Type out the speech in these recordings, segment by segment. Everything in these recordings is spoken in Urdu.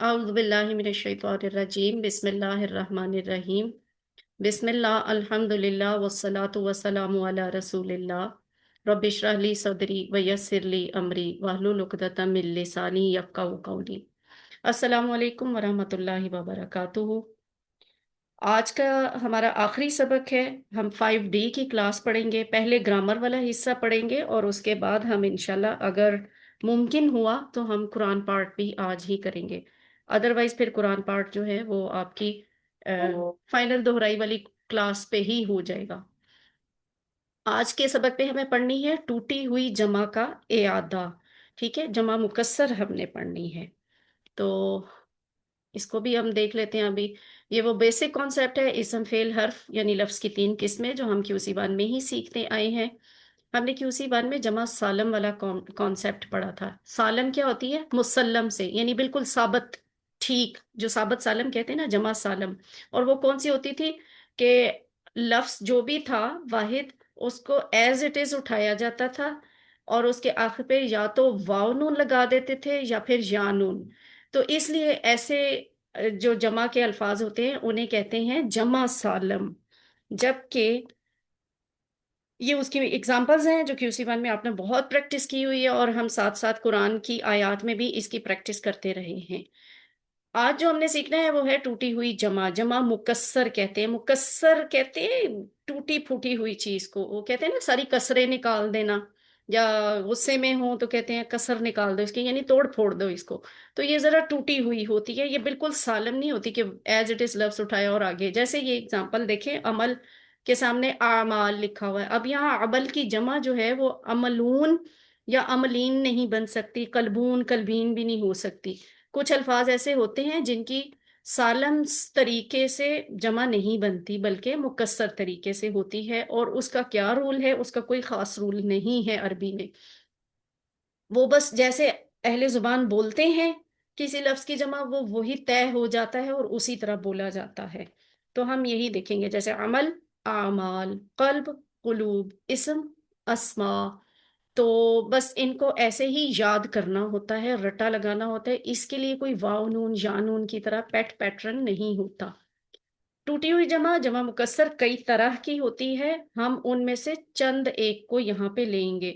اعوذ باللہ من الشیطان الرجیم بسم اللہ الرحمن الرحیم بسم اللہ الحمدللہ والصلاة والسلام علی رسول اللہ رب اشرح لی صدری ویسر لی امری واحلل عقدۃ من لسانی یفقہوا قولی۔ السلام علیکم ورحمۃ اللہ وبرکاتہ۔ آج کا ہمارا آخری سبق ہے۔ ہم 5D کی کلاس پڑھیں گے، پہلے گرامر والا حصہ پڑھیں گے اور اس کے بعد ہم انشاءاللہ اگر ممکن ہوا تو ہم قرآن پارٹ بھی آج ہی کریں گے، ادروائز پھر قرآن پارٹ جو ہے وہ آپ کی فائنل دہرائی والی کلاس پہ ہی ہو جائے گا۔ آج کے سبق پہ ہمیں پڑھنی ہے ٹوٹی ہوئی جمع کا اعادہ، ٹھیک ہے، جمع مکسر ہم نے پڑھنی ہے، تو اس کو بھی ہم دیکھ لیتے ہیں ابھی۔ یہ وہ بیسک کانسیپٹ ہے، اسم فعل حرف یعنی لفظ کی 3 قسمیں جو ہم QC 1 میں ہی سیکھتے آئے ہیں۔ ہم نے QC 1 میں جمع سالم والا کانسیپٹ پڑھا تھا۔ سالم کیا ہوتی ہے؟ مسلم سے، یعنی بالکل ثابت، ٹھیک، جو ثابت سالم کہتے ہیں نا، جمع سالم۔ اور وہ کون سی ہوتی تھی کہ لفظ جو بھی تھا واحد، اس کو ایز اٹ از اٹھایا جاتا تھا اور اس کے آخر پہ یا تو واو نون لگا دیتے تھے یا پھر یا نون۔ تو اس لیے ایسے جو جمع کے الفاظ ہوتے ہیں انہیں کہتے ہیں جمع سالم، جبکہ یہ اس کی ایگزامپلز ہیں جو QC 1 میں آپ نے بہت پریکٹس کی ہوئی ہے اور ہم ساتھ ساتھ قرآن کی آیات میں بھی اس کی پریکٹس کرتے رہے ہیں۔ آج جو ہم نے سیکھنا ہے وہ ہے ٹوٹی ہوئی جمع، جمع مکسر کہتے ہیں۔ مکسر کہتے ہیں ٹوٹی پھوٹی ہوئی چیز کو، وہ کہتے ہیں نا ساری کسریں نکال دینا، یا غصے میں ہوں تو کہتے ہیں کسر نکال دو اس کی، یعنی توڑ پھوڑ دو اس کو۔ تو یہ ذرا ٹوٹی ہوئی ہوتی ہے، یہ بالکل سالم نہیں ہوتی کہ ایز اٹ از لفظ اٹھایا اور آگے۔ جیسے یہ اگزامپل دیکھیں، عمل کے سامنے اعمال لکھا ہوا ہے، اب یہاں عمل کی جمع جو ہے وہ عملون یا عملین نہیں بن سکتی، قلبون قلبین بھی نہیں ہو سکتی۔ کچھ الفاظ ایسے ہوتے ہیں جن کی سالم طریقے سے جمع نہیں بنتی بلکہ مکسر طریقے سے ہوتی ہے، اور اس کا کیا رول ہے؟ اس کا کوئی خاص رول نہیں ہے عربی میں، وہ بس جیسے اہل زبان بولتے ہیں کسی لفظ کی جمع، وہ وہی طے ہو جاتا ہے اور اسی طرح بولا جاتا ہے۔ تو ہم یہی دیکھیں گے، جیسے عمل اعمال، قلب قلوب، اسم اسماء، تو بس ان کو ایسے ہی یاد کرنا ہوتا ہے، رٹا لگانا ہوتا ہے، اس کے لیے کوئی واو نون یا نون کی طرح پیٹرن نہیں ہوتا۔ ٹوٹی ہوئی جمع، جمع مکسر کئی طرح کی ہوتی ہے، ہم ان میں سے چند ایک کو یہاں پہ لیں گے۔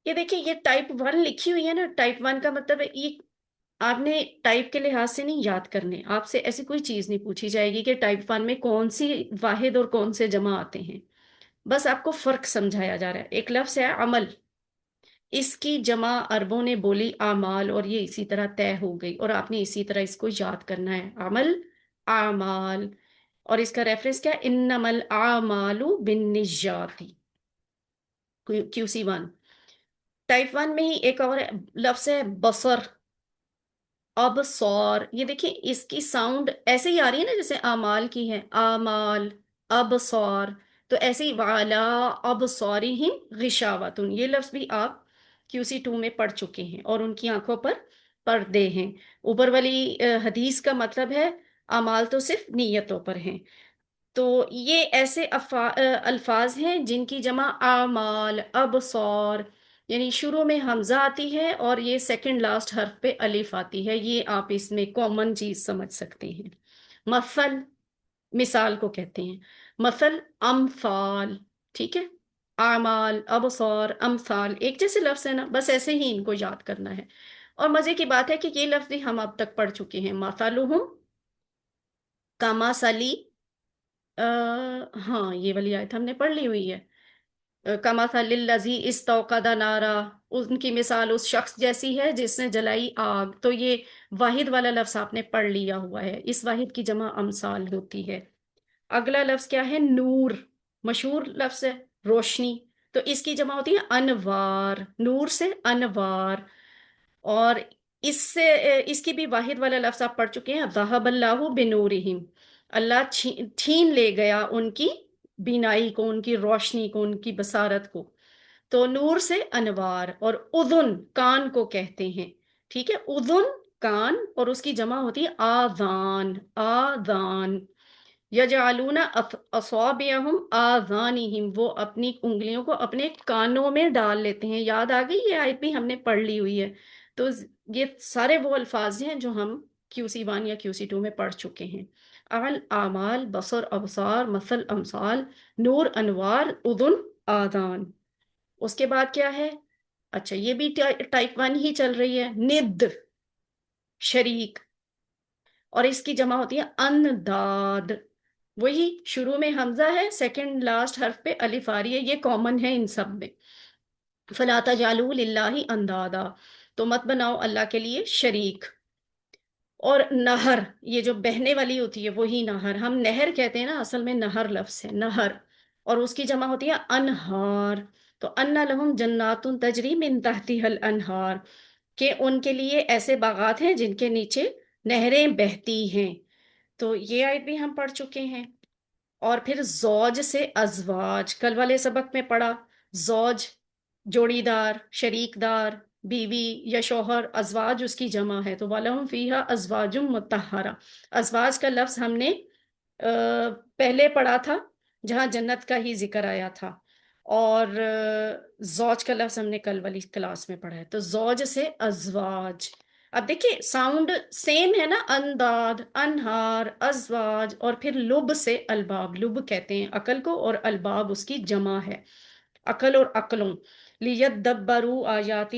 یہ دیکھیں، یہ ٹائپ 1 لکھی ہوئی ہے نا، ٹائپ 1 کا مطلب ہے یہ آپ نے ٹائپ کے لحاظ سے نہیں یاد کرنے، آپ سے ایسی کوئی چیز نہیں پوچھی جائے گی کہ ٹائپ 1 میں کون سی واحد اور کون سے جمع آتے ہیں، بس آپ کو فرق سمجھایا جا رہا ہے۔ ایک لفظ ہے عمل، اس کی جمع عربوں نے بولی اعمال، اور یہ اسی طرح طے ہو گئی اور آپ نے اسی طرح اس کو یاد کرنا ہے، عمل اعمال۔ اور اس کا ریفرنس کیا ہے؟ انما الاعمال بالنیات، QC 1۔ ٹائپ 1 میں ہی ایک اور لفظ ہے بصر، ابصار، یہ دیکھیں اس کی ساؤنڈ ایسے ہی آ رہی ہے نا جیسے اعمال کی ہے، اعمال ابصار، تو ایسے ہی وعلا ابصارہم غشاوۃ، یہ لفظ بھی آپ QC 2 میں پڑھ چکے ہیں، اور ان کی آنکھوں پر پردے ہیں۔ اوپر والی حدیث کا مطلب ہے اعمال تو صرف نیتوں پر ہیں۔ تو یہ ایسے الفاظ ہیں جن کی جمع اعمال ابصار، یعنی شروع میں حمزہ آتی ہے اور یہ سیکنڈ لاسٹ حرف پہ الف آتی ہے، یہ آپ اس میں کامن چیز سمجھ سکتے ہیں۔ مثل، مثال کو کہتے ہیں، مثل امثال، ٹھیک ہے، اعمال ابصار امثال ایک جیسے لفظ ہے نا، بس ایسے ہی ان کو یاد کرنا ہے۔ اور مزے کی بات ہے کہ یہ لفظ بھی ہم اب تک پڑھ چکے ہیں، مثلہم کمثلی، ہاں یہ والی آیت ہم نے پڑھ لی ہوئی ہے، کمثل الذی استوقد نارا، ان کی مثال اس شخص جیسی ہے جس نے جلائی آگ، تو یہ واحد والا لفظ آپ نے پڑھ لیا ہوا ہے، اس واحد کی جمع امثال ہوتی ہے۔ اگلا لفظ کیا ہے؟ نور، مشہور لفظ ہے، روشنی، تو اس کی جمع ہوتی ہے انوار، نور سے انوار۔ اور اس سے اس کی بھی واحد والا لفظ آپ پڑھ چکے ہیں، ذہب اللہ بنورہم، اللہ چھین لے گیا ان کی بینائی کو، ان کی روشنی کو، ان کی بصارت کو۔ تو نور سے انوار۔ اور اذن، کان کو کہتے ہیں، ٹھیک ہے، اذن کان، اور اس کی جمع ہوتی ہے آذان، آذان۔ یجعلون اصابعہم آذانہم، وہ اپنی انگلیوں کو اپنے کانوں میں ڈال لیتے ہیں۔ یاد آ گئی؟ یہ آیت بھی ہم نے پڑھ لی ہوئی ہے۔ تو یہ سارے وہ الفاظ ہیں جو ہم QC1 یا QC2 میں پڑھ چکے ہیں. اعمال بصر ابصار مثل امثال نور انوار اذن آذان. اس کے بعد کیا ہے؟ اچھا یہ بھی ٹائپ 1 ہی چل رہی ہے. ند شریک، اور اس کی جمع ہوتی ہے انداد. وہی شروع میں حمزہ ہے، سیکنڈ لاسٹ حرف پہ الف آ رہی ہے، یہ کامن ہے ان سب میں. فلا تجعلوا للہ اندادا، تو مت بناؤ اللہ کے لیے شریک. اور نہر، یہ جو بہنے والی ہوتی ہے وہی نہر، ہم نہر کہتے ہیں نا، اصل میں نہر لفظ ہے نہر، اور اس کی جمع ہوتی ہے انہار. تو ان لہم جنات تجری من تحتها الانہار، کہ ان کے لیے ایسے باغات ہیں جن کے نیچے نہریں بہتی ہیں. تو یہ آیت بھی ہم پڑھ چکے ہیں. اور پھر زوج سے ازواج، کل والے سبق میں پڑھا. زوج جوڑی دار، شریک دار، بیوی یا شوہر. ازواج اس کی جمع ہے، تو وَلَهُمْ فِيهَا أَزْوَاجٌ مُطَهَّرَةٌ. ازواج کا لفظ ہم نے پہلے پڑھا تھا جہاں جنت کا ہی ذکر آیا تھا، اور زوج کا لفظ ہم نے کل والی کلاس میں پڑھا ہے. تو زوج سے ازواج. اب دیکھیں ساؤنڈ سیم ہے نا، انداد، انہار، ازواج، اور پھر لب سے الباب. لب کہتے ہیں عقل کو، اور الباب اس کی جمع ہے، عقل اور عقلوں. لیدبروا آیاتہ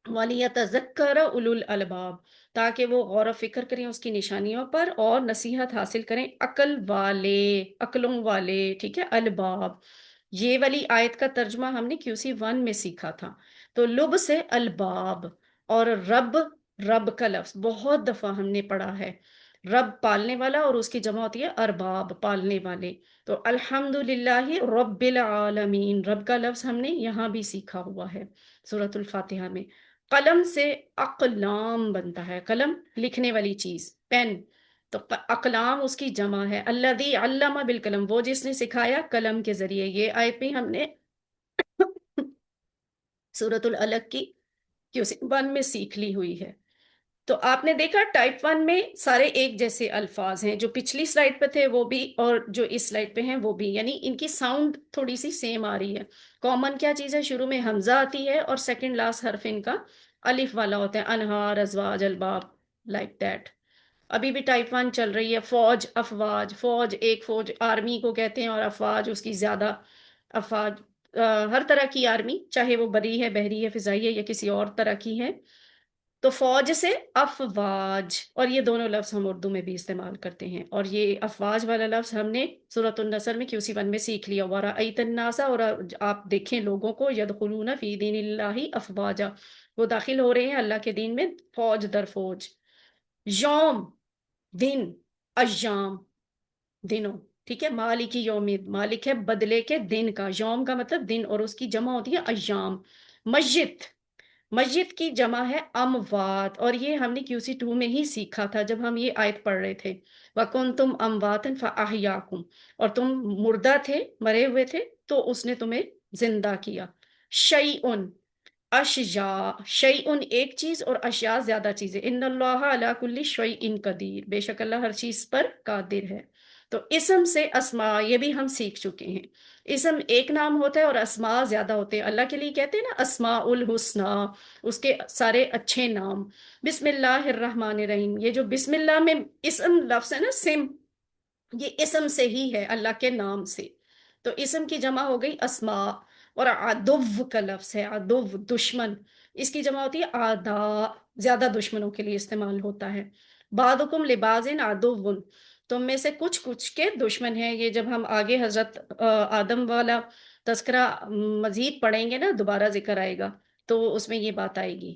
ولیتذکر اولو الالباب، تاکہ وہ غور و فکر کریں اس کی نشانیوں پر اور نصیحت حاصل کریں عقل والے، عقلوں والے. ٹھیک ہے، الباب. یہ والی آیت کا ترجمہ ہم نے QC1 میں سیکھا تھا. تو لب سے الباب. اور رب، رب کا لفظ بہت دفعہ ہم نے پڑھا ہے. رب پالنے والا، اور اس کی جمع ہوتی ہے ارباب، پالنے والے. تو الحمدللہ رب العالمین، رب کا لفظ ہم نے یہاں بھی سیکھا ہوا ہے سورۃ الفاتحہ میں. قلم سے اقلام بنتا ہے، قلم لکھنے والی چیز، پین. تو اقلام اس کی جمع ہے. الذی علم بالقلم، وہ جس نے سکھایا قلم کے ذریعے. یہ آیت بھی ہم نے سورۃ العلق کی QC1 میں سیکھ لی ہوئی ہے. تو آپ نے دیکھا ٹائپ 1 میں سارے ایک جیسے الفاظ ہیں، جو پچھلی سلائڈ پہ تھے وہ بھی، اور جو اس سلائڈ پہ ہیں وہ بھی، یعنی ان کی ساؤنڈ تھوڑی سی سیم آ رہی ہے. کامن کیا چیز ہے؟ شروع میں حمزہ آتی ہے اور سیکنڈ لاسٹ حرف ان کا الف والا ہوتا ہے. انہار، ازواج، الباب، لائک دیٹ. ابھی بھی ٹائپ 1 چل رہی ہے. فوج، افواج. فوج ایک فوج آرمی کو کہتے ہیں، اور افواج اس کی زیادہ افواج، ہر طرح کی آرمی، چاہے وہ بری ہے، بحری ہے، فضائی ہے، یا کسی اور طرح کی ہے. تو فوج سے افواج، اور یہ دونوں لفظ ہم اردو میں بھی استعمال کرتے ہیں. اور یہ افواج والا لفظ ہم نے سورۃ النصر میں QC1 میں سیکھ لیا. وَرَأَيْتَ النَّاسَ، اور آپ دیکھیں لوگوں کو، يَدْخُلُونَ فِي دِينِ اللَّهِ أَفْوَاجًا، وہ داخل ہو رہے ہیں اللہ کے دین میں فوج در فوج. یوم، دن، ایام، دنوں. ٹھیک ہے، مالک یوم، مالک ہے بدلے کے دن کا. یوم کا مطلب دن، اور اس کی جمع ہوتی ہے ایام. مسجد، مسجد کی جمع ہے اموات، اور یہ ہم نے QC2 میں ہی سیکھا تھا جب ہم یہ آیت پڑھ رہے تھے. وَكُنْتُمْ أَمْوَاتًا فَأَحْيَاكُمْ، اور تم مردہ تھے، مرے ہوئے تھے، تو اس نے تمہیں زندہ کیا. شیئن، اشیاء، شیئن ایک چیز، اور اشیاء زیادہ چیزیں. ان اللہ علی کل شیء قدیر، بے شک اللہ ہر چیز پر قادر ہے. تو اسم سے اسماء، یہ بھی ہم سیکھ چکے ہیں. اسم ایک نام ہوتا ہے اور اسماء زیادہ ہوتے ہیں. اللہ کے لیے کہتے ہیں نا اسماء الحسنی، اس کے سارے اچھے نام. بسم اللہ الرحمن الرحیم، یہ جو بسم اللہ میں اسم لفظ ہے نا، سم، یہ اسم سے ہی ہے، اللہ کے نام سے. تو اسم کی جمع ہو گئی اسماء. اور عدو کا لفظ ہے، عدو دشمن، اس کی جمع ہوتی ہے اعداء، زیادہ دشمنوں کے لیے استعمال ہوتا ہے. بعضکم لبعض عدو، تم میں سے کچھ کچھ کے دشمن ہیں. یہ جب ہم آگے حضرت آدم والا تذکرہ مزید پڑھیں گے نا، دوبارہ ذکر آئے گا تو اس میں یہ بات آئے گی.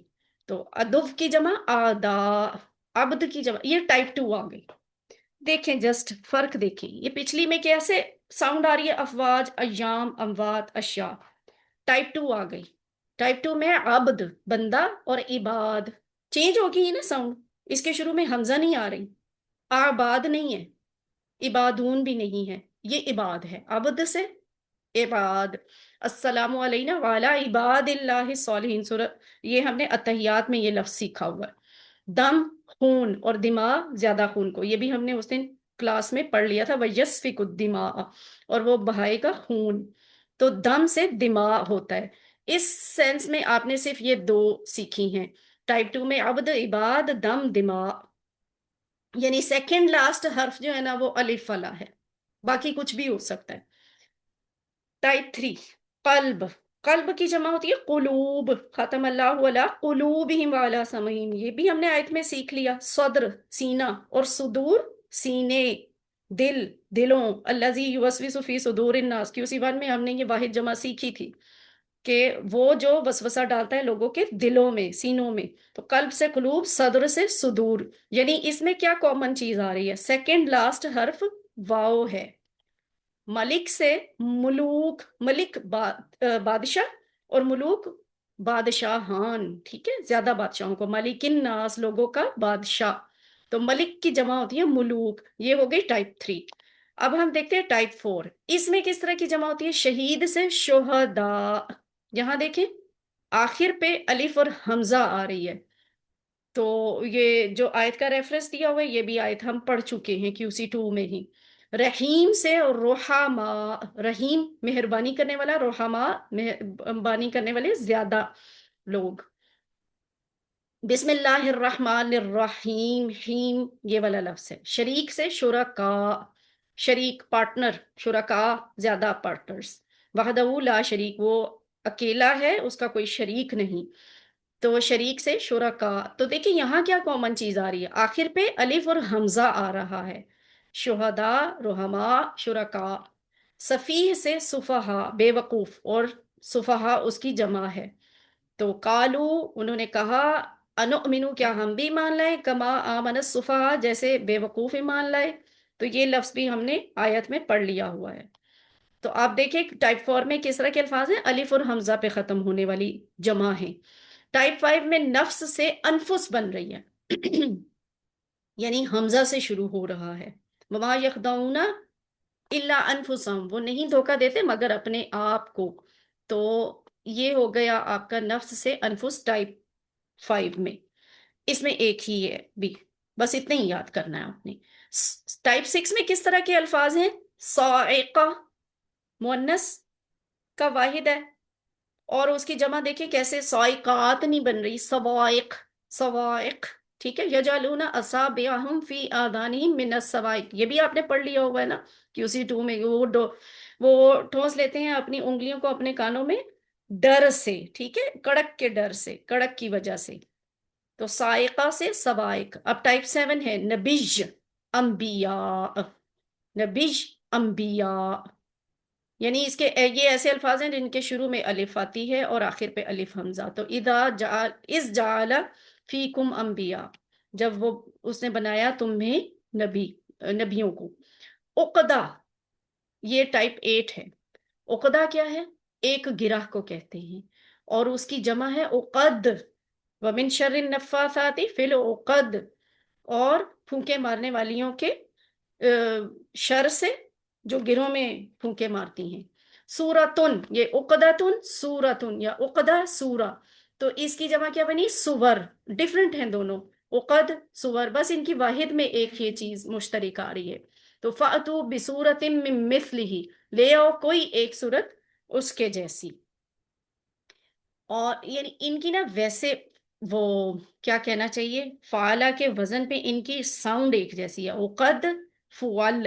تو عدو کی جمع اعداء، عبد کی جمع. یہ ٹائپ 2 آ گئی. دیکھیں جسٹ فرق دیکھیں، یہ پچھلی میں کیسے ساؤنڈ آ رہی ہے، افواج، ایام، اموات، اشیاء. ٹائپ 2 آ گئی. ٹائپ 2 میں عبد بندہ، اور عباد چینج ہو گئی نا ساؤنڈ. اس کے شروع میں حمزہ نہیں آ رہی، آباد نہیں ہے، عبادون بھی نہیں ہے، یہ عباد ہے. عبد سے عباد. السلام علینا وعلی عباد اللہ الصالحین، سورہ، یہ ہم نے اتحیات میں یہ لفظ سیکھا ہوا ہے. دم خون، اور دماغ زیادہ خون کو، یہ بھی ہم نے اس دن کلاس میں پڑھ لیا تھا. وَيَسْفِكُ الدِّمَاءَ، اور وہ بہائے گا خون. تو دم سے دماغ ہوتا ہے. اس سینس میں آپ نے صرف یہ دو سیکھی ہیں. ٹائپ 2 میں عبد، عباد، دم، دماغ. یعنی سیکنڈ لاسٹ حرف جو ہے نا وہ الف والا ہے، باقی کچھ بھی ہو سکتا ہے۔ ٹائپ 3، قلب۔ قلب کی جمع ہوتی ہے قلوب، ختم اللہ علی قلوبہم وعلی سمعہم، یہ بھی ہم نے آیت میں سیکھ لیا۔ صدر سینہ، اور صدور سینے، دل دلوں، الذی یوسوس فی صدور الناس، QC1 میں ہم نے یہ واحد جمع سیکھی تھی کہ وہ جو وسوسہ ڈالتا ہے لوگوں کے دلوں میں، سینوں میں۔ تو قلب سے قلوب، صدر سے صدور، یعنی اس میں کیا کامن چیز آ رہی ہے؟ سیکنڈ لاسٹ حرف واو ہے۔ ملک سے ملوک، ملک بادشاہ، اور ملوک بادشاہان، ٹھیک ہے، زیادہ بادشاہوں کو، ملک الناس لوگوں کا بادشاہ، تو ملک کی جمع ہوتی ہے ملوک۔ یہ ہو گئی ٹائپ 3۔ اب ہم دیکھتے ہیں ٹائپ 4، اس میں کس طرح کی جمع ہوتی ہے؟ شہید سے شہداء، یہاں دیکھیں آخر پہ الف اور حمزہ آ رہی ہے۔ تو یہ جو آیت کا ریفرنس دیا ہوا ہے یہ بھی آیت ہم پڑھ چکے ہیں QC2 میں ہی۔ رحیم سے رحما، رحیم مہربانی کرنے والا، رحما مہربانی کرنے والے زیادہ لوگ۔ بسم اللہ الرحمن الرحیم، حیم یہ والا لفظ ہے۔ شریک سے شرکاء، شریک پارٹنر، شرکاء زیادہ پارٹنرز۔ وحدہ لا شریک، وہ اکیلا ہے، اس کا کوئی شریک نہیں، تو شریک سے شرکاء۔ تو دیکھیں یہاں کیا کامن چیز آ رہی ہے؟ آخر پہ الف اور حمزہ آ رہا ہے، شہداء، رحماء، شرکاء۔ سفیہ سے سفہاء بے وقوف، اور سفہاء اس کی جمع ہے۔ تو قالو انہوں نے کہا، انؤمنو کیا ہم بھی مان لائیں، کما آمن السفہاء جیسے بے وقوف ایمان لائے۔ تو یہ لفظ بھی ہم نے آیت میں پڑھ لیا ہوا ہے۔ تو آپ دیکھیں ٹائپ 4 میں کس طرح کے الفاظ ہیں؟ الف اور حمزہ پہ ختم ہونے والی جمع ہیں۔ ٹائپ 5 میں نفس سے انفس بن رہی ہے یعنی حمزہ سے شروع ہو رہا ہے۔ وما یخدعون الا انفسہم، وہ نہیں دھوکہ دیتے مگر اپنے آپ کو۔ تو یہ ہو گیا آپ کا نفس سے انفس ٹائپ 5 میں، اس میں ایک ہی ہے بھی، بس اتنے ہی یاد کرنا ہے آپ نے۔ ٹائپ 6 میں کس طرح کے الفاظ ہیں؟ صاعقہ مؤنث کا واحد ہے، اور اس کی جمع دیکھیں کیسے، صائقات نہیں بن رہی، صوائق، صوائق، ٹھیک ہے۔ یجعلون اصابعہم فی آذانہم من الصواعق، یہ بھی آپ نے پڑھ لیا ہوا ہے نا QC2 میں، وہ ٹھونس لیتے ہیں اپنی انگلیوں کو اپنے کانوں میں ڈر سے، ٹھیک ہے، کڑک کے ڈر سے، کڑک کی وجہ سے۔ تو صائقہ سے صوائق۔ اب ٹائپ 7 ہے نبیج، انبیاء، نبیج انبیاء، یعنی اس کے یہ ایسے الفاظ ہیں جن کے شروع میں الف آتی ہے اور آخر پہ الف حمزہ۔ تو اذ جعل فیکم انبیاء، جب وہ اس نے بنایا تمہیں نبیوں کو۔ عقدہ، یہ ٹائپ 8 ہے۔ عقدہ کیا ہے؟ ایک گرہ کو کہتے ہیں، اور اس کی جمع ہے عقد۔ ومن شر النفاثات فی العقد، اور پھونکے مارنے والیوں کے شر سے جو گروہ میں پھونکے مارتی ہیں۔ سورتن، یہ عقدتن سورتن، یا عقدہ سورہ، تو اس کی جمع کیا بنی؟ سور۔ ڈفرنٹ ہیں دونوں، عقد سور، بس ان کی واحد میں ایک یہ چیز مشترک آ رہی ہے۔ تو فَأْتُوا بِسُورَةٍ مِّن مِّثْلِهِ، لے آؤ کوئی ایک صورت اس کے جیسی۔ اور یعنی ان کی نا ویسے وہ کیا کہنا چاہیے، فعالہ کے وزن پہ ان کی ساؤنڈ ایک جیسی ہے، عقد فعل،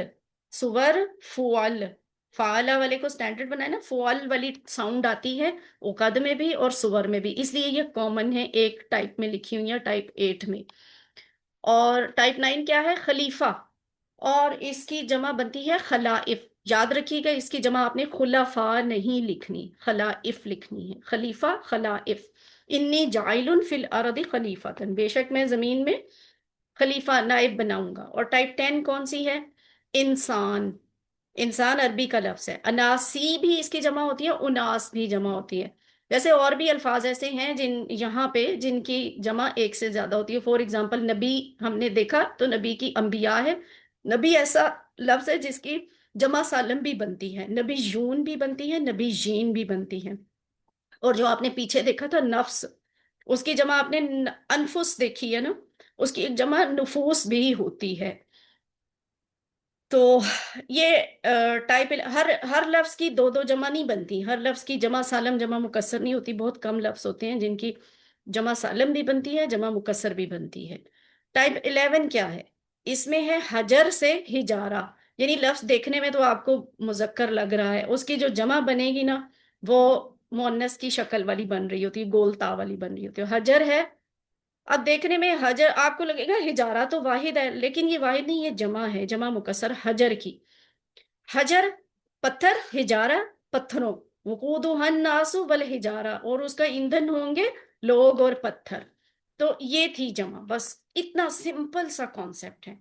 سور فعل، فعالہ والے کو سٹینڈرڈ بنائے نا، فعل والی ساؤنڈ آتی ہے عقد میں بھی اور سور میں بھی، اس لیے یہ کامن ہے، ایک ٹائپ میں لکھی ہوئی ہے ٹائپ 8 میں۔ اور ٹائپ 9 کیا ہے؟ خلیفہ، اور اس کی جمع بنتی ہے خلائف۔ یاد رکھیے گا اس کی جمع آپ نے خلفاء نہیں لکھنی، خلائف لکھنی ہے، خلیفہ خلائف۔ انی جاعل فی الارض خلیفۃ، بے شک میں زمین میں خلیفہ نائب بناؤں گا۔ اور ٹائپ 10 کون سی ہے؟ انسان، انسان عربی کا لفظ ہے۔ اناسی بھی اس کی جمع ہوتی ہے، اناس بھی جمع ہوتی ہے۔ ویسے اور بھی الفاظ ایسے ہیں یہاں پہ جن کی جمع ایک سے زیادہ ہوتی ہے، فور ایگزامپل نبی ہم نے دیکھا تو نبی کی انبیاء ہے، نبی ایسا لفظ ہے جس کی جمع سالم بھی بنتی ہے، نبی یون بھی بنتی ہے، نبی جین بھی بنتی ہے۔ اور جو آپ نے پیچھے دیکھا تھا نفس، اس کی جمع آپ نے انفس دیکھی ہے نا، اس کی ایک جمع نفوس بھی ہوتی ہے۔ تو یہ ٹائپ ہر لفظ کی دو دو جمع نہیں بنتی، ہر لفظ کی جمع سالم جمع مکسر نہیں ہوتی، بہت کم لفظ ہوتے ہیں جن کی جمع سالم بھی بنتی ہے، جمع مکسر بھی بنتی ہے۔ ٹائپ 11 کیا ہے؟ اس میں ہے حجر سے حجارہ، یعنی لفظ دیکھنے میں تو آپ کو مذکر لگ رہا ہے، اس کی جو جمع بنے گی نا وہ مؤنث کی شکل والی بن رہی ہوتی ہے، گول تا والی بن رہی ہوتی ہے، حجر ہے۔ اب دیکھنے میں حجر آپ کو لگے گا حجارہ تو واحد ہے، لیکن یہ واحد نہیں، یہ جمع ہے، جمع مکسر حجر کی۔ حجر پتھر، حجارہ پتھروں، وقودها الناس والحجارہ، اور اس کا ایندھن ہوں گے لوگ اور پتھر۔ تو یہ تھی جمع، بس اتنا سمپل سا کانسیپٹ ہے،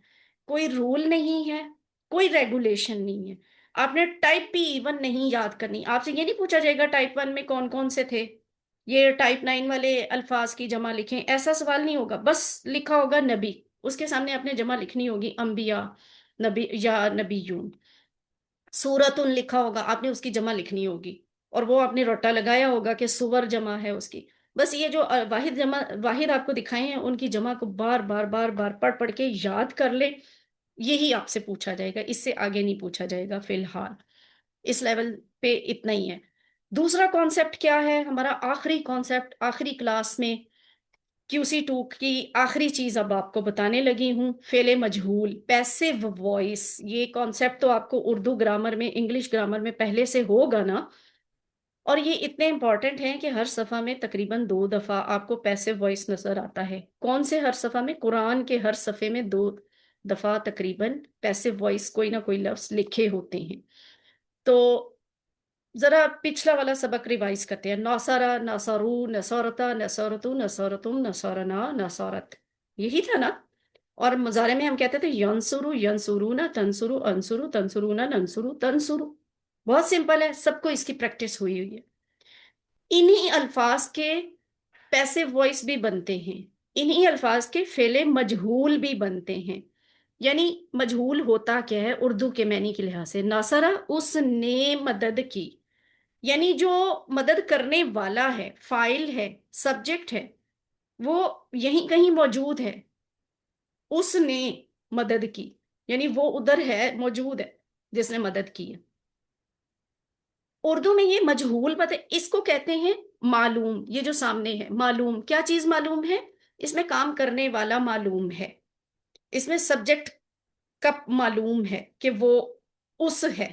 کوئی رول نہیں ہے، کوئی ریگولیشن نہیں ہے۔ آپ نے ٹائپ بھی ایون نہیں یاد کرنی، آپ سے یہ نہیں پوچھا جائے گا ٹائپ 1 میں کون کون سے تھے، یہ ٹائپ 9 والے الفاظ کی جمع لکھیں، ایسا سوال نہیں ہوگا، بس لکھا ہوگا نبی، اس کے سامنے آپ نے جمع لکھنی ہوگی انبیاء، نبی یا نبیون۔ سورت لکھا ہوگا، آپ نے اس کی جمع لکھنی ہوگی، اور وہ آپ نے روٹا لگایا ہوگا کہ سور جمع ہے اس کی۔ بس یہ جو واحد جمع واحد آپ کو دکھائے ہیں ان کی جمع کو بار بار بار بار پڑھ پڑھ کے یاد کر لیں، یہی آپ سے پوچھا جائے گا، اس سے آگے نہیں پوچھا جائے گا فی الحال، اس لیول پہ اتنا ہی ہے۔ دوسرا کانسیپٹ کیا ہے ہمارا؟ آخری کانسیپٹ آخری کلاس میں QC2 کی آخری چیز اب آپ کو بتانے لگی ہوں، فعل مجہول، پیسیو وائس۔ یہ کانسیپٹ تو آپ کو اردو گرامر میں، انگلش گرامر میں پہلے سے ہوگا نا، اور یہ اتنے امپورٹنٹ ہیں کہ ہر صفحہ میں تقریباً 2 دفعہ آپ کو پیسیو وائس نظر آتا ہے۔ کون سے ہر صفحہ میں؟ قرآن کے ہر صفحے میں 2 دفعہ تقریباً پیسیو وائس کوئی نہ کوئی لفظ لکھے ہوتے ہیں۔ تو ذرا پچھلا والا سبق ریوائز کرتے ہیں، ناصرہ، ناصرو، نصورتا، نصورتو، نصورتم، نصورنا، نصورت، یہی تھا نا؟ اور مضارع میں ہم کہتے تھے ینصرو، ینصرونا، تنصرو، انصرو، تنصرونا، ننصرو، تنصرو۔ بہت سمپل ہے، سب کو اس کی پریکٹس ہوئی ہوئی ہے۔ انہی الفاظ کے پیسیو وائس بھی بنتے ہیں، انہی الفاظ کے فعل مجہول بھی بنتے ہیں۔ یعنی مجہول ہوتا کیا ہے اردو کے معنی کے لحاظ سے؟ ناصرہ، اس نے مدد کی، یعنی جو مدد کرنے والا ہے، فاعل ہے، سبجیکٹ ہے، وہ یہیں کہیں موجود ہے، اس نے مدد کی، یعنی وہ ادھر ہے، موجود ہے جس نے مدد کی ہے۔ اردو میں یہ مجہول پتہ، اس کو کہتے ہیں معلوم۔ یہ جو سامنے ہے معلوم، کیا چیز معلوم ہے؟ اس میں کام کرنے والا معلوم ہے، اس میں سبجیکٹ کا معلوم ہے کہ وہ اس ہے۔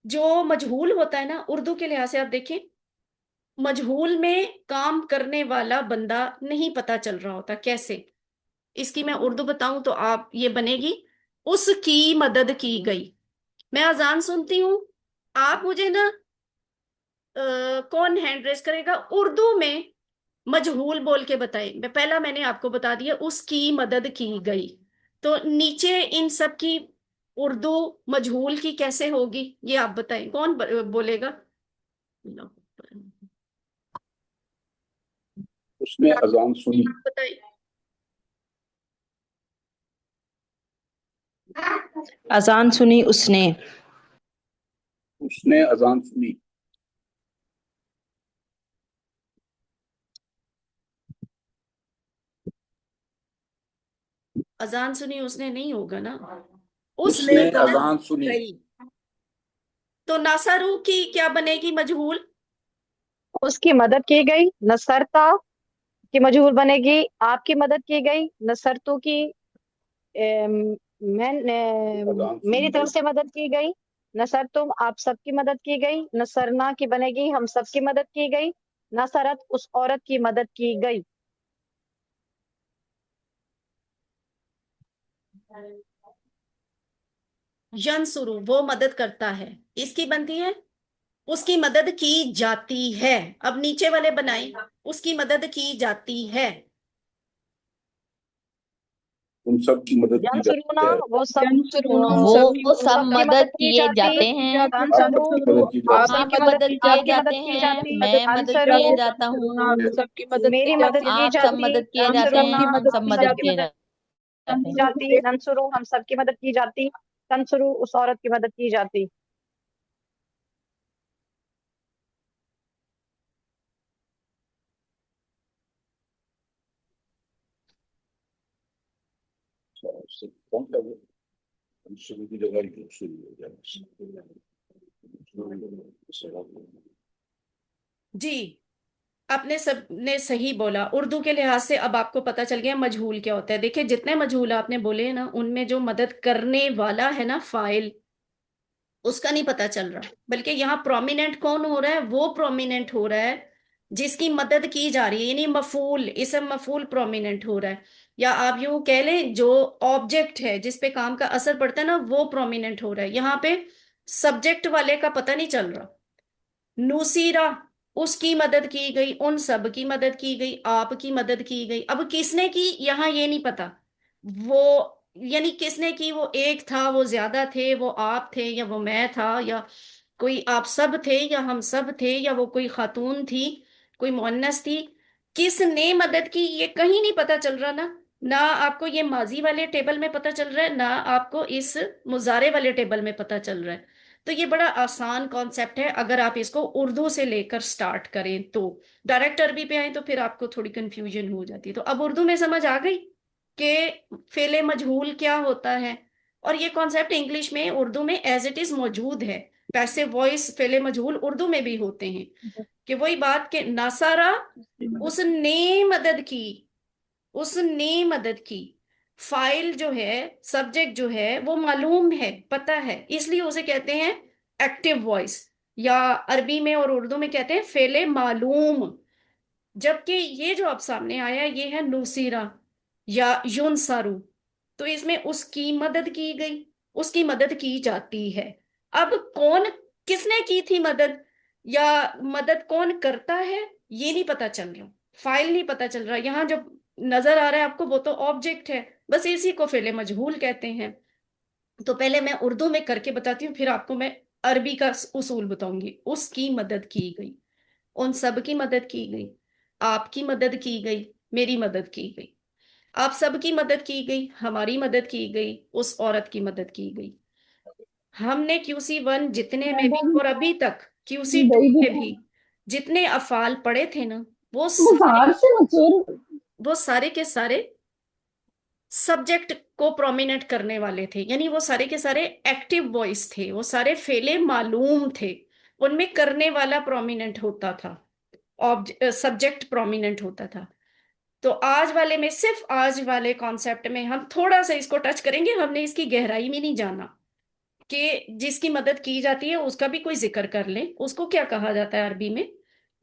جو مجہول ہوتا ہے نا اردو کے لحاظ سے، آپ دیکھیں مجہول میں کام کرنے والا بندہ نہیں پتا چل رہا ہوتا، کیسے؟ اس کی میں اردو بتاؤں تو آپ یہ بنے گی، اس کی مدد کی گئی۔ میں اذان سنتی ہوں، آپ مجھے نا کون ہینڈ ریز کرے گا اردو میں مجہول بول کے بتائیں؟ پہلا میں نے آپ کو بتا دیا اس کی مدد کی گئی، تو نیچے ان سب کی اردو مجہول کی کیسے ہوگی یہ آپ بتائیں، کون بولے گا؟ اس نے اذان سنی، بتائیں۔ اذان سنی اس نے، اس نے اذان سنی۔ اذان سنی اس نے نہیں ہوگا نا، اس نے مدد اذان سنی۔ گئی۔ تو ناصرو کی کیا بنے گی مجہول؟ اس کی مدد کی گئی، نصرتا کی مجہول بنے گی آپ کی مدد کی گئی، نصرتو کی اذان سنی میری طرف سے مدد کی گئی، نصرتم آپ سب کی مدد کی گئی، نصرنا کی بنے گی ہم سب کی مدد کی گئی، نصرت اس عورت کی مدد کی گئی۔ ینصرو وہ مدد کرتا ہے، اس کی بنتی ہے اس کی مدد کی جاتی ہے۔ اب نیچے والے بنائیں، اس کی مدد کی جاتی ہے۔ ان سب کی مدد کی ینصرونا جاتی ہے۔ وہ سب وہ سب کی مدد کی کیے جاتی، جاتے ہیں، تنصرو سب کی مدد کی آپ جاتی سب آپ مدد کیے آپ کی جاتے مدد کی ہیں، جاتی، میں مدد انصرو کیے جاتا ہوں، میری مدد کی آپ سب جاتی، مدد کیے جاتے ہیں، انصرونا ہم سب آپ مدد سب کی کیے مدد جاتے کی ہیں۔ جاتی، ننصرو ہم سب کی مدد کی جاتی، تنصرو اس عورت کی مدد کی جاتی۔ کون سا وہ شروع کی جگہ شروع ہو جائے۔ جی آپ نے سب نے صحیح بولا. اردو کے لحاظ سے اب آپ کو پتا چل گیا مجہول کیا ہوتا ہے. دیکھیں جتنے مجہول آپ نے بولے ہیں نا ان میں جو مدد کرنے والا ہے نا فاعل, اس کا نہیں پتا چل رہا, بلکہ یہاں پرومیننٹ کون ہو رہا ہے, وہ پرومیننٹ ہو رہا ہے جس کی مدد کی جا رہی ہے, یعنی مفعول, اسم مفعول پرومیننٹ ہو رہا ہے. یا آپ یوں کہہ لیں جو آبجیکٹ ہے جس پہ کام کا اثر پڑتا ہے نا وہ پرومیننٹ ہو رہا ہے. یہاں پہ سبجیکٹ والے کا پتہ نہیں چل رہا. نصیرہ, اس کی مدد کی گئی, ان سب کی مدد کی گئی, آپ کی مدد کی گئی. اب کس نے کی یہاں یہ نہیں پتا, وہ یعنی کس نے کی, وہ ایک تھا, وہ زیادہ تھے, وہ آپ تھے یا وہ میں تھا, یا کوئی آپ سب تھے یا ہم سب تھے, یا وہ کوئی خاتون تھی, کوئی مؤنث تھی. کس نے مدد کی یہ کہیں نہیں پتا چل رہا نا. نہ آپ کو یہ ماضی والے ٹیبل میں پتا چل رہا ہے, نہ آپ کو اس مضارع والے ٹیبل میں پتا چل رہا ہے. تو یہ بڑا آسان کانسیپٹ ہے اگر آپ اس کو اردو سے لے کر سٹارٹ کریں تو. ڈائریکٹ عربی پہ آئیں تو پھر آپ کو تھوڑی کنفیوژن ہو جاتی ہے. تو اب اردو میں سمجھ آ گئی کہ فعل مجہول کیا ہوتا ہے. اور یہ کانسیپٹ انگلش میں اردو میں ایز اٹ از موجود ہے. پیسو وائس فعل مجہول اردو میں بھی ہوتے ہیں, کہ وہی بات کہ ناصرہ, اس نے مدد کی, اس نے مدد کی. فائل جو ہے, سبجیکٹ جو ہے وہ معلوم ہے, پتہ ہے, اس لیے اسے کہتے ہیں ایکٹیو وائس, یا عربی میں اور اردو میں کہتے ہیں فعل معلوم. جبکہ یہ جو اب سامنے آیا یہ ہے نصیرہ یا ینصرو, تو اس میں اس کی مدد کی گئی, اس کی مدد کی جاتی ہے. اب کون, کس نے کی تھی مدد, یا مدد کون کرتا ہے, یہ نہیں پتا چل رہا, فائل نہیں پتا چل رہا. یہاں جو نظر آ رہا ہے آپ کو وہ تو آبجیکٹ ہے, بس اسی کو فعل مجہول کہتے ہیں. تو پہلے میں اردو میں کر کے بتاتی ہوں, پھر آپ کو میں عربی کا اصول بتاؤں گی. اس کی مدد کی گئی, ان سب کی مدد کی گئی, آپ کی مدد کی گئی, میری مدد کی گئی. آپ سب کی مدد کی گئی, ہماری مدد کی گئی, اس عورت کی مدد کی گئی. ہم نے QC1 جتنے میں بھی اور ابھی تک QC2 میں بھی جتنے افعال پڑھے تھے نا وہ سارے کے سارے سبجیکٹ کو پرومیننٹ کرنے والے تھے, یعنی وہ سارے کے سارے ایکٹیو وائس تھے, وہ سارے فعل معلوم تھے, ان میں کرنے والا پرومیننٹ ہوتا تھا, سبجیکٹ پرومیننٹ ہوتا تھا. تو آج والے میں, صرف آج والے کانسیپٹ میں ہم تھوڑا سا اس کو ٹچ کریں گے, ہم نے اس کی گہرائی میں نہیں جانا کہ جس کی مدد کی جاتی ہے اس کا بھی کوئی ذکر کر لیں, اس کو کیا کہا جاتا ہے عربی میں.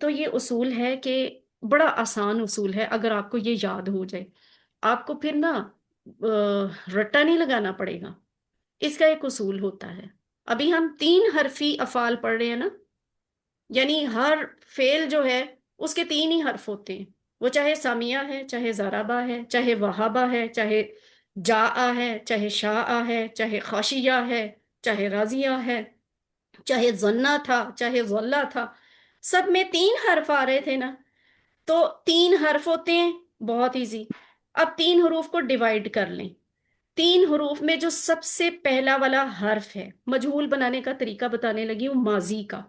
تو یہ اصول ہے کہ بڑا آسان اصول ہے, اگر آپ کو یہ یاد ہو جائے آپ کو پھر نا رٹا نہیں لگانا پڑے گا. اس کا ایک اصول ہوتا ہے. ابھی ہم 3 حرفی افعال پڑھ رہے ہیں نا, یعنی ہر فعل جو ہے اس کے 3 ہی حرف ہوتے ہیں, وہ چاہے سامیہ ہے, چاہے ضربہ ہے, چاہے وہابہ ہے, چاہے جاء ہے, چاہے شاء ہے, چاہے خاشیہ ہے, چاہے راضیہ ہے, چاہے ظنہ تھا, چاہے ظلہ تھا, سب میں 3 حرف آ رہے تھے نا. تو 3 حرف ہوتے ہیں, بہت ایزی. اب 3 حروف کو ڈیوائیڈ کر لیں. 3 حروف میں جو سب سے پہلا والا حرف ہے, مجہول بنانے کا طریقہ بتانے لگی ہوں ماضی کا.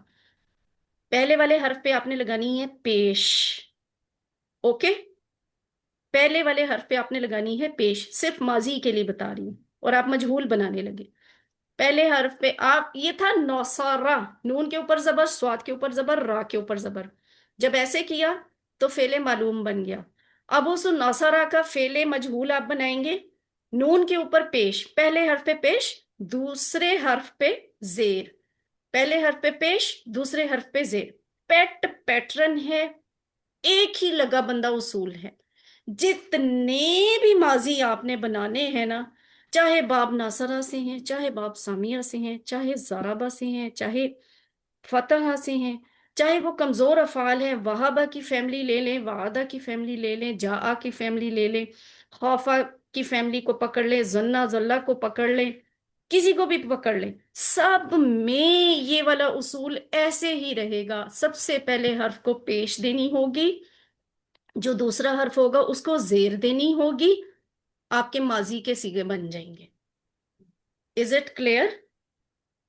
پہلے والے حرف پہ آپ نے لگانی ہے پیش, اوکے, پہلے والے حرف پہ آپ نے لگانی ہے پیش, صرف ماضی کے لیے بتا رہی ہوں, اور آپ مجہول بنانے لگے. پہلے حرف پہ آپ, یہ تھا نوسارا, نون کے اوپر زبر, سواد کے اوپر زبر, را کے اوپر زبر. جب ایسے کیا تو فعل معلوم بن گیا. اب اس نوسارا کا فعل مجہول آپ بنائیں گے, نون کے اوپر پیش, پہلے حرف پہ پیش, دوسرے حرف پہ زیر, پہلے حرف پہ پیش, دوسرے حرف پہ زیر. پیٹ پیٹرن ہے, ایک ہی لگا بندہ اصول ہے. جتنے بھی ماضی آپ نے بنانے ہیں نا, چاہے باب ناصرہ سے ہیں, چاہے باب سامیہ سے ہیں, چاہے ضربہ سے ہیں, چاہے فتح سے ہیں, چاہے وہ کمزور افعال ہیں, وہابہ کی فیملی لے لیں, وعدہ کی فیملی لے لیں, جاء کی فیملی لے لیں, خوفہ کی فیملی کو پکڑ لیں, ظنہ ظلہ کو پکڑ لیں, کسی کو بھی پکڑ لیں, سب میں یہ والا اصول ایسے ہی رہے گا. سب سے پہلے حرف کو پیش دینی ہوگی, جو دوسرا حرف ہوگا اس کو زیر دینی ہوگی, آپ کے ماضی کے صیغے بن جائیں گے. Is it clear?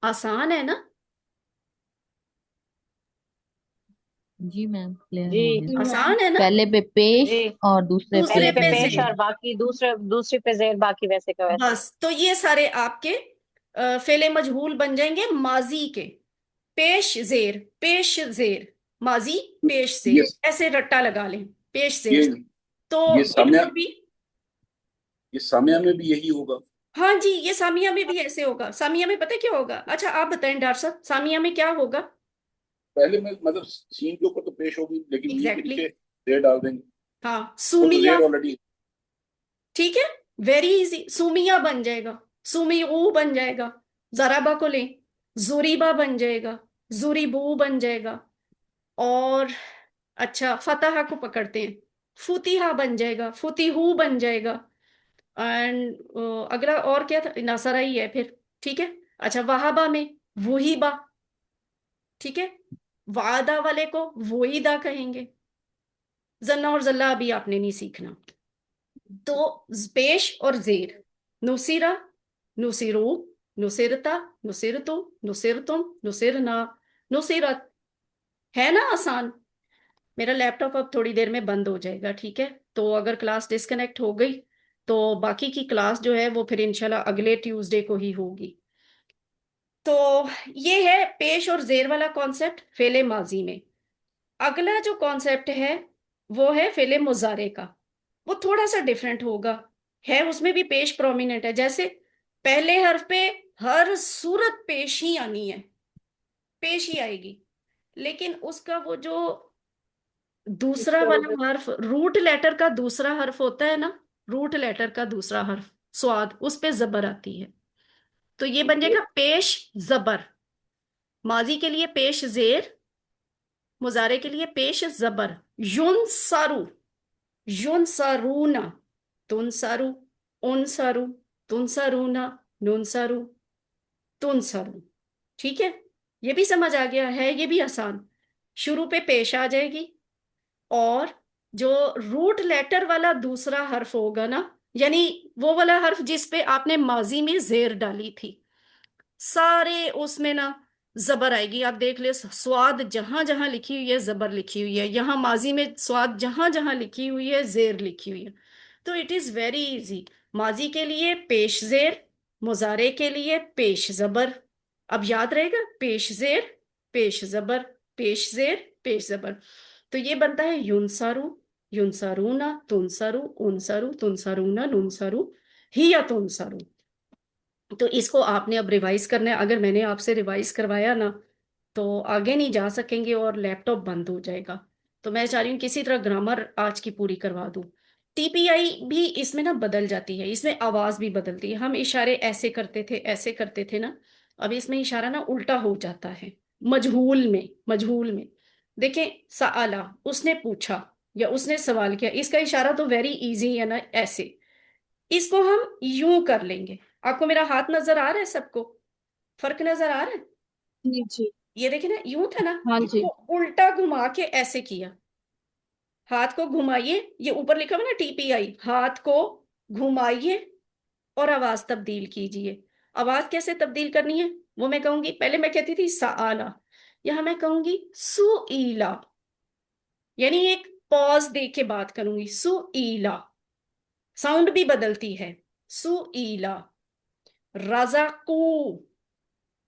آسان ہے نا؟ جی میم کلیئر جی ہو گیا. آسان ہے نا؟ پہلے پہ پیش جی, اور دوسرے پہلے پہ پہ پیش زیر. اور باقی دوسری پہ زیر, باقی ویسے کا ویسے. بس تو یہ سارے آپ کے فعل مجہول بن جائیں گے ماضی کے. پیش زیر, پیش زیر, ماضی پیش سے یہ ایسے رٹا لگا لیں پیش سے یہ تو یہ it سامعہ would be- یہ سامعہ میں بھی یہی ہوگا. ہاں جی یہ سامیہ میں بھی ایسے ہوگا. سامیہ میں پتہ کیا ہوگا؟ اچھا آپ بتائیں ڈاکٹر صاحب سامیہ میں کیا ہوگا؟ پہلے میں مطلب سین کے اوپر تو پیش ہوگی لیکن یہ کے Exactly. نیچے زیر ڈال دیں گے. ہاں وہ تو سومیہ زیر آلریڈی. ٹھیک ہے ویری ایزی. سومیہ بن جائے گا سومیو بن جائے گا. ضربہ کو لیں زوریبا بن جائے گا زوریبو بن جائے گا. اور اچھا فتح کو پکڑتے ہیں فتیحہ بن جائے گا فتیحو بن جائے گا. اینڈ اگلا اور کیا تھا؟ ناصرہ ہی ہے پھر. ٹھیک ہے اچھا وہابہ میں وہیبا. ٹھیک ہے وعدہ والے کو وعیدہ کہیں گے. زنا اور زلہ ابھی آپ نے نہیں سیکھنا. تو پیش اور زیر نصیرہ نصیرو نصیرتا نصیرتو نصیرتم نصیرنا نصیرت ہے نا آسان. میرا لیپ ٹاپ اب تھوڑی دیر میں بند ہو جائے گا ٹھیک ہے تو اگر کلاس ڈسکنیکٹ ہو گئی تو باقی کی کلاس جو ہے وہ پھر انشاءاللہ اگلے ٹیوزڈے کو ہی ہوگی. تو یہ ہے پیش اور زیر والا کانسیپٹ فعل ماضی میں. اگلا جو کانسیپٹ ہے وہ ہے فعل مضارع کا. وہ تھوڑا سا ڈیفرنٹ ہوگا ہے اس میں بھی پیش پرومیننٹ ہے. جیسے پہلے حرف پہ ہر صورت پیش ہی آنی ہے پیش ہی آئے گی لیکن اس کا وہ جو دوسرا والا حرف روٹ لیٹر کا دوسرا حرف ہوتا ہے نا روٹ لیٹر کا دوسرا حرف سواد اس پہ زبر آتی ہے. تو یہ بن جائے گا پیش زبر. ماضی کے لیے پیش زیر مضارع کے لیے پیش زبر. یون سارو یون سارونا تن سارو ان سارو تن سارونا نون سارو تن سارو. ٹھیک ہے یہ بھی سمجھ آ گیا ہے یہ بھی آسان. شروع پہ پیش آ جائے گی اور جو روٹ لیٹر والا دوسرا حرف ہوگا نا یعنی وہ والا حرف جس پہ آپ نے ماضی میں زیر ڈالی تھی سارے اس میں نا زبر آئے گی. آپ دیکھ لیں سواد جہاں جہاں لکھی ہوئی ہے زبر لکھی ہوئی ہے. یہاں ماضی میں سواد جہاں جہاں لکھی ہوئی ہے زیر لکھی ہوئی ہے. تو اٹ از ویری ایزی. ماضی کے لیے پیش زیر مضارع کے لیے پیش زبر. اب یاد رہے گا پیش زیر پیش زبر پیش زیر پیش زبر. تو یہ بنتا ہے یونسارو یونسارونا تنسارو انسارو تنسارونا نونسارو ہی یا تنسارو. تو اس کو آپ نے اب ریوائز کرنا ہے. اگر میں نے آپ سے ریوائز کروایا نا تو آگے نہیں جا سکیں گے اور لیپ ٹاپ بند ہو جائے گا. تو میں چاہ رہی ہوں کسی طرح گرامر آج کی پوری کروا دوں. ٹی پی آئی بھی اس میں نا بدل جاتی ہے. اس میں آواز بھی بدلتی ہے. ہم اشارے ایسے کرتے تھے نا اب اس میں اشارہ نا الٹا ہو جاتا ہے. مجہول میں دیکھیں سآلہ اس نے پوچھا یا اس نے سوال کیا. اس کا اشارہ تو ویری ایزی ہے نا ایسے. اس کو ہم یوں کر لیں گے. آپ کو میرا ہاتھ نظر آ رہا ہے سب کو فرق نظر آ رہا ہے؟ جی یہ دیکھیں نا یوں تھا نا ہاں اس جی کو الٹا گھما کے ایسے کیا. ہاتھ کو گھمائیے یہ اوپر لکھا ہوا نا ٹی پی آئی. ہاتھ کو گھمائیے اور آواز تبدیل کیجئے. آواز کیسے تبدیل کرنی ہے وہ میں کہوں گی. پہلے میں کہتی تھی سآلہ یہاں میں کہوں گی سئیلا یعنی ایک پاز دے کے بات کروں گی. سئیلا ساؤنڈ بھی بدلتی ہے. سئیلا رزقو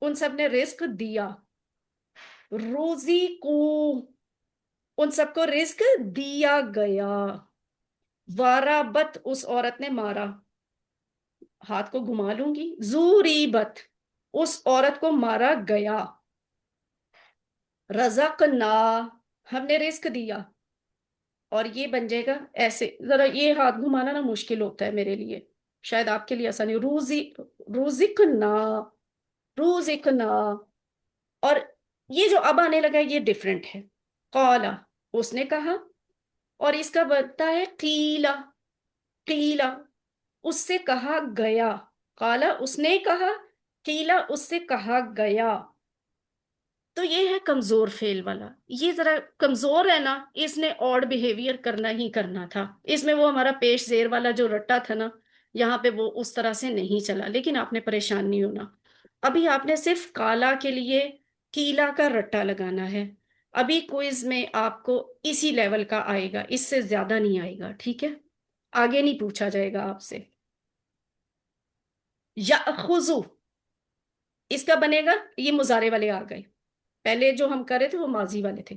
ان سب نے رزق دیا. روزی کو ان سب کو رزق دیا گیا. وارابت اس عورت نے مارا. ہاتھ کو گھما لوں گی. زوریبت اس عورت کو مارا گیا. رزقنا ہم نے رزق دیا. اور یہ بن جائے گا ایسے. ذرا یہ ہاتھ گھمانا نا مشکل ہوتا ہے میرے لیے شاید آپ کے لیے آسانی. روزقنا روزقنا. اور یہ جو اب آنے لگا یہ ڈیفرنٹ ہے. قالا اس نے کہا اور اس کا بنتا ہے قیلا قیلا اس سے کہا گیا. قالا اس نے کہا قیلا اس سے کہا گیا. تو یہ ہے کمزور فعل والا. یہ ذرا کمزور ہے نا اس نے آڈ بیہیویئر کرنا ہی کرنا تھا. اس میں وہ ہمارا پیش زیر والا جو رٹا تھا نا یہاں پہ وہ اس طرح سے نہیں چلا. لیکن آپ نے پریشان نہیں ہونا. ابھی آپ نے صرف کالا کے لیے کیلا کا رٹا لگانا ہے. ابھی کوئز میں آپ کو اسی لیول کا آئے گا اس سے زیادہ نہیں آئے گا. ٹھیک ہے آگے نہیں پوچھا جائے گا آپ سے. یأخذو اس کا بنے گا. یہ مضارع والے آ گئے. پہلے جو ہم کر رہے تھے وہ ماضی والے تھے.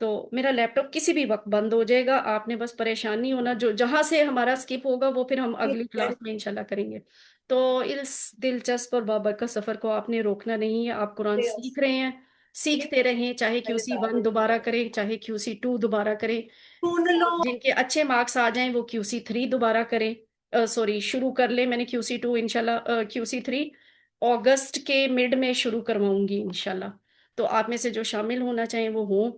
تو میرا لیپ ٹاپ کسی بھی وقت بند ہو جائے گا، آپ نے بس پریشان نہیں ہونا، جو جہاں سے ہمارا اسکپ ہوگا وہ پھر ہم اگلی کلاس میں انشاءاللہ کریں گے۔ تو اس دلچسپ اور بابرکت سفر کو آپ نے روکنا نہیں ہے، آپ قرآن سیکھ رہے ہیں، سیکھتے رہیں، چاہے QC1 دوبارہ کریں، چاہے QC2 دوبارہ کریں، سن لو جن کے اچھے مارکس آ جائیں وہ QC3 دوبارہ کریں، سوری شروع کر لیں۔ میں نے QC2 انشاءاللہ QC3 اگست کے مڈ میں شروع کرواؤں گی انشاءاللہ، تو آپ میں سے جو شامل ہونا چاہیں وہ ہوں۔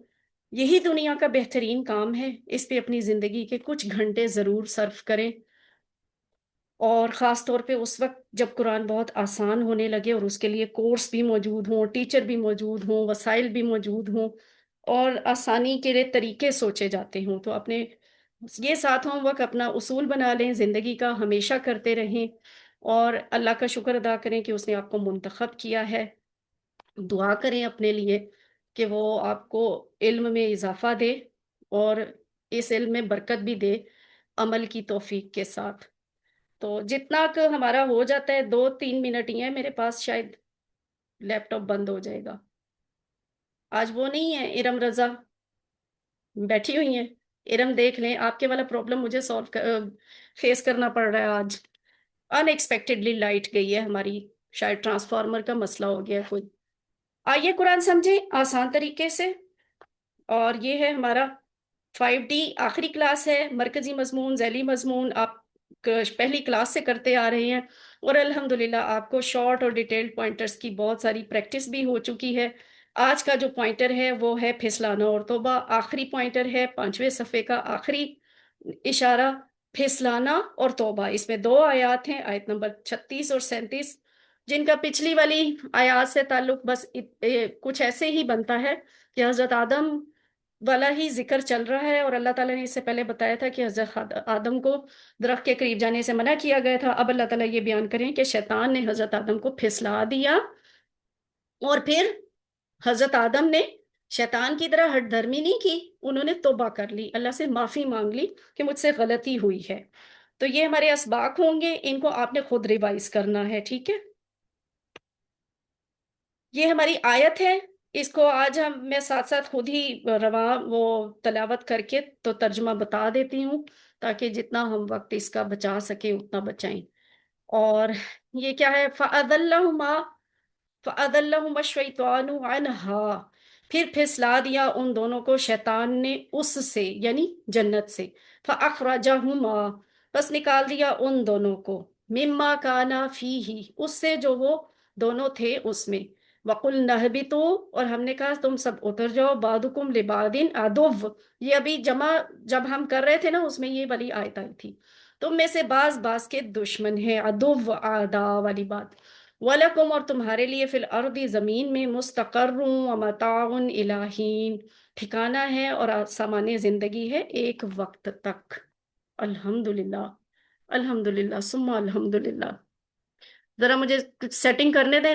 یہی دنیا کا بہترین کام ہے، اس پہ اپنی زندگی کے کچھ گھنٹے ضرور صرف کریں، اور خاص طور پہ اس وقت جب قرآن بہت آسان ہونے لگے اور اس کے لیے کورس بھی موجود ہوں، ٹیچر بھی موجود ہوں، وسائل بھی موجود ہوں، اور آسانی کے لیے طریقے سوچے جاتے ہوں، تو اپنے یہ ساتھوں وقت اپنا اصول بنا لیں زندگی کا، ہمیشہ کرتے رہیں، اور اللہ کا شکر ادا کریں کہ اس نے آپ کو منتخب کیا ہے۔ دعا کریں اپنے لیے کہ وہ آپ کو علم میں اضافہ دے اور اس علم میں برکت بھی دے عمل کی توفیق کے ساتھ۔ تو جتنا کہ ہمارا ہو جاتا ہے، 2-3 منٹ ہی ہے میرے پاس، شاید لیپ ٹاپ بند ہو جائے گا۔ آج وہ نہیں ہے ارم رضا بیٹھی ہوئی ہیں، ارم دیکھ لیں، آپ کے والا پرابلم مجھے فیس کرنا پڑ رہا ہے آج۔ ان ایکسپیکٹڈلی لائٹ گئی ہے ہماری، شاید ٹرانسفارمر کا مسئلہ ہو گیا کوئی۔ آئیے قرآن سمجھیں آسان طریقے سے، اور یہ ہے ہمارا 5D آخری کلاس ہے، مرکزی مضمون، ذیلی مضمون آپ پہلی کلاس سے کرتے آ رہے ہیں، اور الحمدللہ آپ کو شارٹ اور ڈیٹیلڈ پوائنٹرز کی بہت ساری پریکٹس بھی ہو چکی ہے۔ آج کا جو پوائنٹر ہے وہ ہے پھسلانا اور توبہ، آخری پوائنٹر ہے 5ویں صفحے کا آخری اشارہ، پھسلانا اور توبہ۔ اس میں 2 آیات ہیں، آیت نمبر 36 اور 37، جن کا پچھلی والی آیات سے تعلق بس کچھ ایسے ہی بنتا ہے کہ حضرت آدم والا ہی ذکر چل رہا ہے، اور اللہ تعالیٰ نے اس سے پہلے بتایا تھا کہ حضرت آدم کو درخت کے قریب جانے سے منع کیا گیا تھا۔ اب اللہ تعالیٰ یہ بیان کریں کہ شیطان نے حضرت آدم کو پھسلا دیا، اور پھر حضرت آدم نے شیطان کی طرح ہٹ دھرمی نہیں کی، انہوں نے توبہ کر لی، اللہ سے معافی مانگ لی کہ مجھ سے غلطی ہوئی ہے۔ تو یہ ہمارے اسباق ہوں گے، ان کو آپ نے خود ریوائز کرنا ہے، ٹھیک ہے؟ یہ ہماری آیت ہے، اس کو آج میں ساتھ ساتھ خود ہی رواں وہ تلاوت کر کے تو ترجمہ بتا دیتی ہوں، تاکہ جتنا ہم وقت اس کا بچا سکیں اتنا بچائیں۔ اور یہ کیا ہے؟ فَأَذَلَّهُمَا الشَّيْطَانُ عَنْهَا، پھر پھسلا دیا ان دونوں کو شیطان نے اس سے، یعنی جنت سے، فَأَخْرَجَهُمَا، بس نکال دیا ان دونوں کو، مِمَّا كَانَا فِيهِ، اس سے جو وہ دونوں تھے اس میں، وَقُلْنَا اهْبِطُوا، اور ہم نے کہا تم سب اتر جاؤ، بَعْضُكُمْ لِبَعْضٍ عَدُوٌّ، یہ ابھی جمع جب ہم کر رہے تھے نا اس میں یہ والی آیت آئی تھی، تم میں سے بعض بعض کے دشمن ہیں، عدو اعداء والی بات۔ وَلَكُمْ، اور تمہارے لیے، فی الارض زمین میں، مستقر ومتاع الی حین، ٹھکانہ ہے اور سامان زندگی ہے ایک وقت تک۔ الحمدللہ، الحمدللہ ثم الحمدللہ۔ ذرا مجھے سیٹنگ کرنے دیں